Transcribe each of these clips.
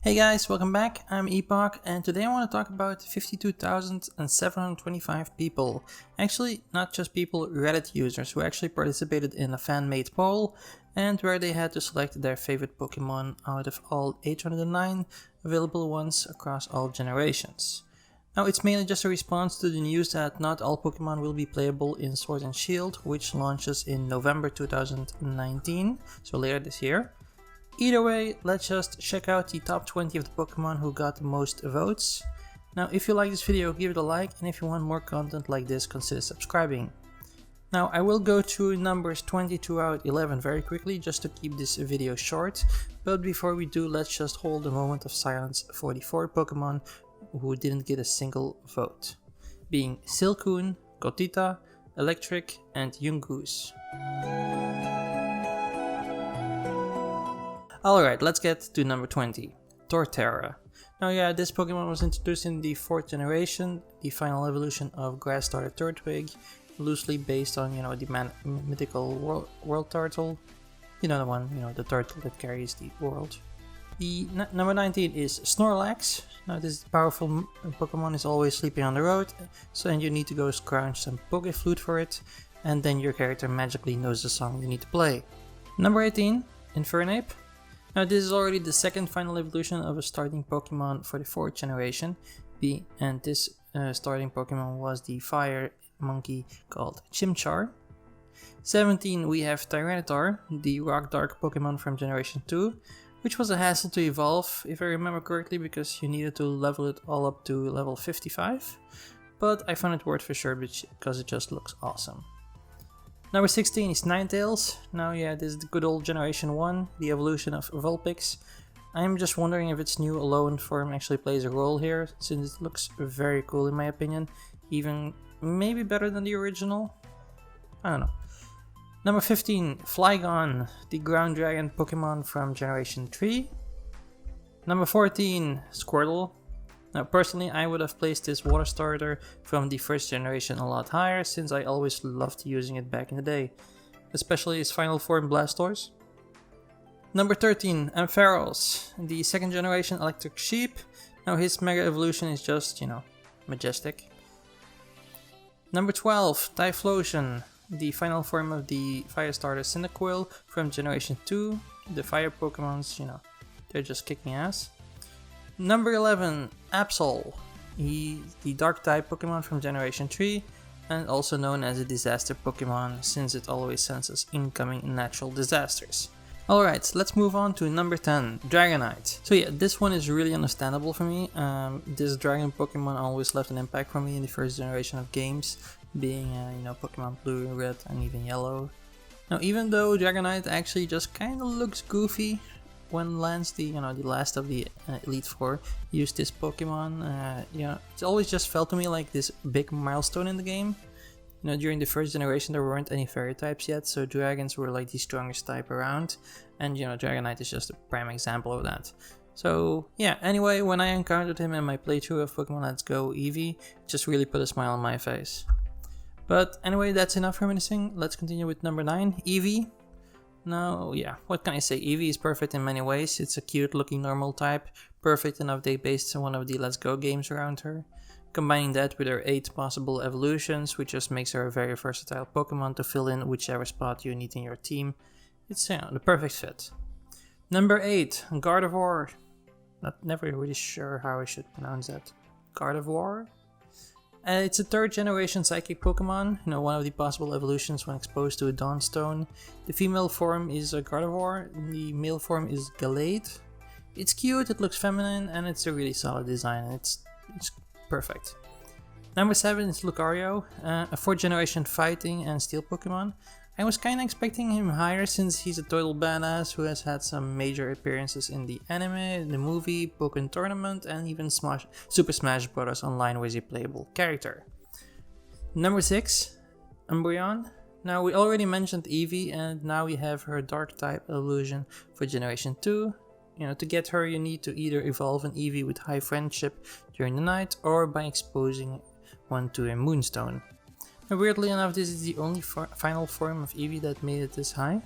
Hey guys, welcome back. I'm Epokk, and today I want to talk about 52,725 people. Actually, not just people, Reddit users who actually participated in a fan-made poll and where they had to select their favorite Pokemon out of all 809 available ones across all generations. Now, it's mainly just a response to the news that not all Pokemon will be playable in Sword and Shield, which launches in November 2019, so later this year. Either way, let's just check out the top 20 of the Pokemon who got the most votes. Now, if you like this video, give it a like, and if you want more content like this, consider subscribing. Now, I will go through numbers 20 throughout 11 very quickly, just to keep this video short, but before we do, let's just hold a moment of silence for the 4 Pokemon who didn't get a single vote, being Silcoon, Gothita, Electric, and Yungoos. Alright, let's get to number 20, Torterra. Now yeah, this Pokemon was introduced in the 4th generation, the final evolution of Grass Starter Turtwig, loosely based on, the mythical world turtle. You know the one, the turtle that carries the world. The number 19 is Snorlax. Now this powerful Pokemon is always sleeping on the road, and you need to go scrounge some Pokeflute for it, and then your character magically knows the song you need to play. Number 18, Infernape. Now this is already the 2nd final evolution of a starting Pokemon for the 4th generation, and this starting Pokemon was the fire monkey called Chimchar. 17 we have Tyranitar, the rock dark Pokemon from generation 2, which was a hassle to evolve if I remember correctly because you needed to level it all up to level 55, but I found it worth for sure because it just looks awesome. Number 16 is Ninetales. Now yeah, this is the good old generation 1, the evolution of Vulpix. I'm just wondering if its new Alolan form actually plays a role here, since it looks very cool in my opinion, even maybe better than the original? I don't know. Number 15, Flygon, the ground dragon Pokemon from generation 3. Number 14, Squirtle. Now personally I would have placed this water starter from the 1st generation a lot higher, since I always loved using it back in the day, especially its final form Blastoise. Number 13, Ampharos, the 2nd generation electric sheep. Now his mega evolution is just, majestic. Number 12, Typhlosion, the final form of the fire starter Cyndaquil from generation 2. The fire Pokemons, they're just kicking ass. Number 11, Absol, the dark type Pokemon from generation 3, and also known as a disaster Pokemon since it always senses incoming natural disasters. Alright, let's move on to number 10, Dragonite. So yeah, this one is really understandable for me. This dragon Pokemon always left an impact for me in the 1st generation of games, being Pokemon Blue, Red, and even Yellow. Now even though Dragonite actually just kinda looks goofy, when Lance, the last of the Elite Four, used this Pokemon, it always just felt to me like this big milestone in the game. During the 1st generation there weren't any fairy types yet, so dragons were like the strongest type around, and Dragonite is just a prime example of that. So yeah, anyway, when I encountered him in my playthrough of Pokemon Let's Go Eevee, it just really put a smile on my face. But anyway, that's enough reminiscing. Let's continue with number 9, Eevee. Now, yeah, what can I say? Eevee is perfect in many ways. It's a cute looking normal type, perfect enough they based one of the Let's Go games around her. Combining that with her 8 possible evolutions, which just makes her a very versatile Pokemon to fill in whichever spot you need in your team. It's the perfect fit. Number 8, Gardevoir. Never really sure how I should pronounce that. Gardevoir? It's a 3rd generation psychic Pokemon, one of the possible evolutions when exposed to a Dawnstone. The female form is a Gardevoir, the male form is Gallade. It's cute, it looks feminine, and it's a really solid design. It's perfect. Number 7 is Lucario, a 4th generation fighting and steel Pokemon. I was kinda expecting him higher since he's a total badass who has had some major appearances in the anime, the movie, Pokémon Tournament, and even Super Smash Bros. Online where he's a playable character. Number 6, Umbreon. Now we already mentioned Eevee, and now we have her dark type evolution for generation 2. To get her you need to either evolve an Eevee with high friendship during the night, or by exposing one to a Moonstone. Now, weirdly enough, this is the only final form of Eevee that made it this high.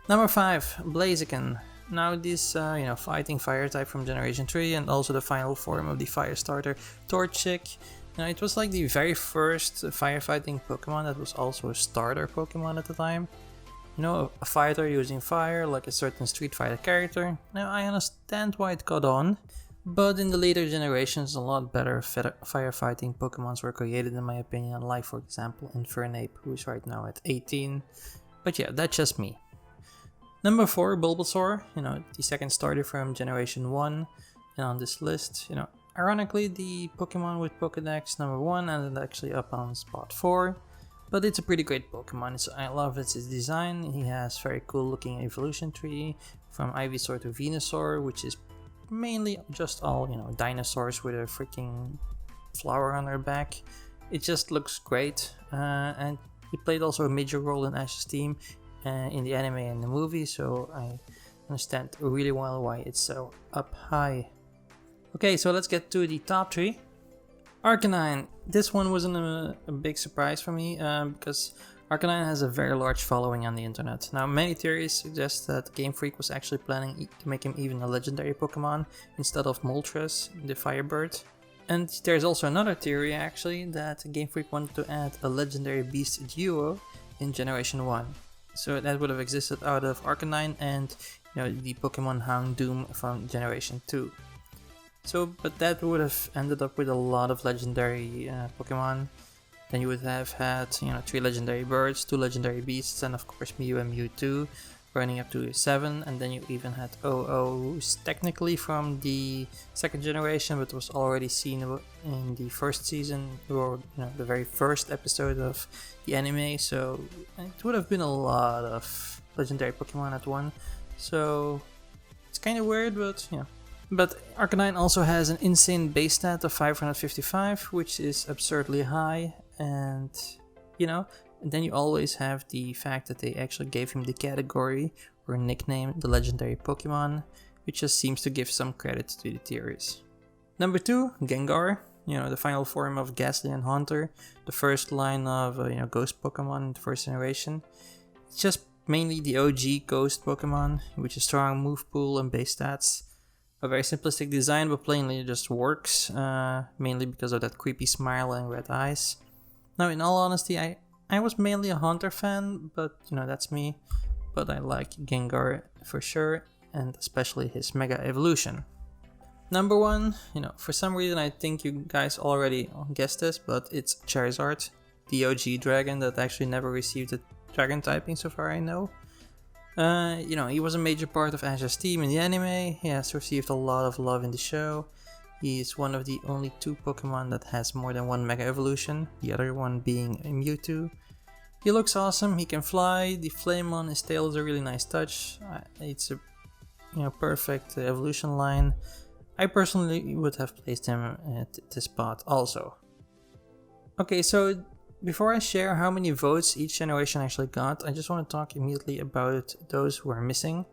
Number 5, Blaziken. Now this, fighting fire type from Generation 3 and also the final form of the fire starter Torchic. Now it was like the very first firefighting Pokemon that was also a starter Pokemon at the time. You know, a fighter using fire like a certain Street Fighter character. Now I understand why it caught on, but in the later generations a lot better firefighting Pokemons were created in my opinion, like for example Infernape, who is right now at 18. But yeah, that's just me. Number 4, Bulbasaur, the second starter from Generation 1, and on this list, ironically the Pokemon with Pokedex number 1 ended actually up on spot 4, but it's a pretty great Pokemon. I love its design. He has very cool looking evolution tree, from Ivysaur to Venusaur, which is mainly just all, dinosaurs with a freaking flower on their back. It just looks great, and he played also a major role in Ash's team in the anime and the movie, so I understand really well why it's so up high. Okay, so let's get to the top 3. Arcanine. This one wasn't a big surprise for me because Arcanine has a very large following on the internet. Now, many theories suggest that Game Freak was actually planning to make him even a legendary Pokemon instead of Moltres, the Firebird. And there's also another theory actually that Game Freak wanted to add a legendary beast duo in Generation 1. So that would have existed out of Arcanine and the Pokemon Houndoom from Generation 2. So, but that would have ended up with a lot of legendary Pokemon. Then you would have had 3 legendary birds, 2 legendary beasts, and of course Mew and Mewtwo, running up to 7. And then you even had OO, who's technically from the second generation, but was already seen in the first season, or the very first episode of the anime. So it would have been a lot of legendary Pokemon at one. So it's kind of weird, but yeah. But Arcanine also has an insane base stat of 555, which is absurdly high, and and then you always have the fact that they actually gave him the category or nickname, the legendary Pokemon, which just seems to give some credit to the theories. Number 2, Gengar, the final form of Ghastly and Haunter, the first line of Ghost Pokemon in the first generation. It's just mainly the OG Ghost Pokemon, with a strong move pool and base stats. A very simplistic design, but plainly it just works, mainly because of that creepy smile and red eyes. Now, in all honesty, I was mainly a Haunter fan, but that's me. But I like Gengar for sure, and especially his Mega Evolution. Number 1, for some reason I think you guys already guessed this, but it's Charizard, the OG dragon that actually never received a dragon typing so far I know. He was a major part of Ash's team in the anime. He has received a lot of love in the show. He is one of the only 2 Pokemon that has more than 1 Mega Evolution, the other one being a Mewtwo. He looks awesome, he can fly, the flame on his tail is a really nice touch. It's a perfect evolution line. I personally would have placed him at this spot also. Okay, so before I share how many votes each generation actually got, I just want to talk immediately about those who are missing.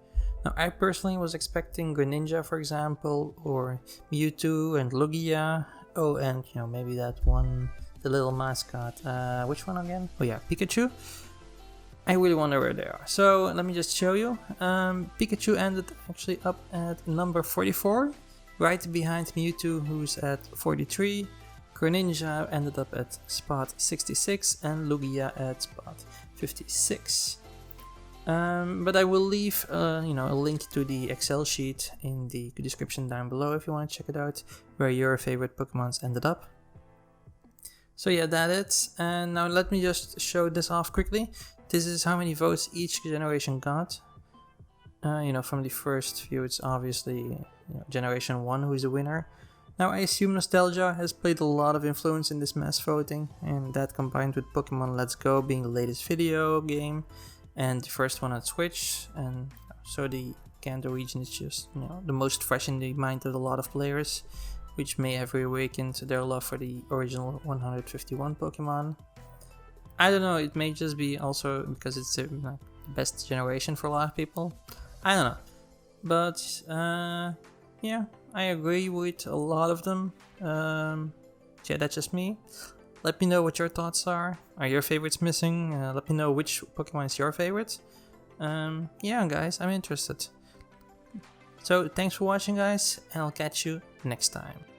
Now, I personally was expecting Greninja, for example, or Mewtwo and Lugia. Oh, and maybe that one, the little mascot. Which one again? Oh yeah, Pikachu. I really wonder where they are. So let me just show you. Pikachu ended actually up at number 44, right behind Mewtwo, who's at 43. Greninja ended up at spot 66 and Lugia at spot 56. But I will leave a link to the Excel sheet in the description down below if you want to check it out, where your favorite Pokemons ended up. So yeah, that's it. And now let me just show this off quickly. This is how many votes each generation got. From the first few, it's obviously Generation 1 who is the winner. Now, I assume nostalgia has played a lot of influence in this mass voting, and that combined with Pokemon Let's Go being the latest video game and the first one on Switch, and so the Kanto region is just the most fresh in the mind of a lot of players, which may have reawakened their love for the original 151 Pokemon. I don't know, it may just be also because it's the best generation for a lot of people. I don't know, but yeah, I agree with a lot of them. Yeah, that's just me. Let me know what your thoughts are. Are your favorites missing? Let me know which Pokemon is your favorite. Yeah, guys, I'm interested. So thanks for watching guys, and I'll catch you next time.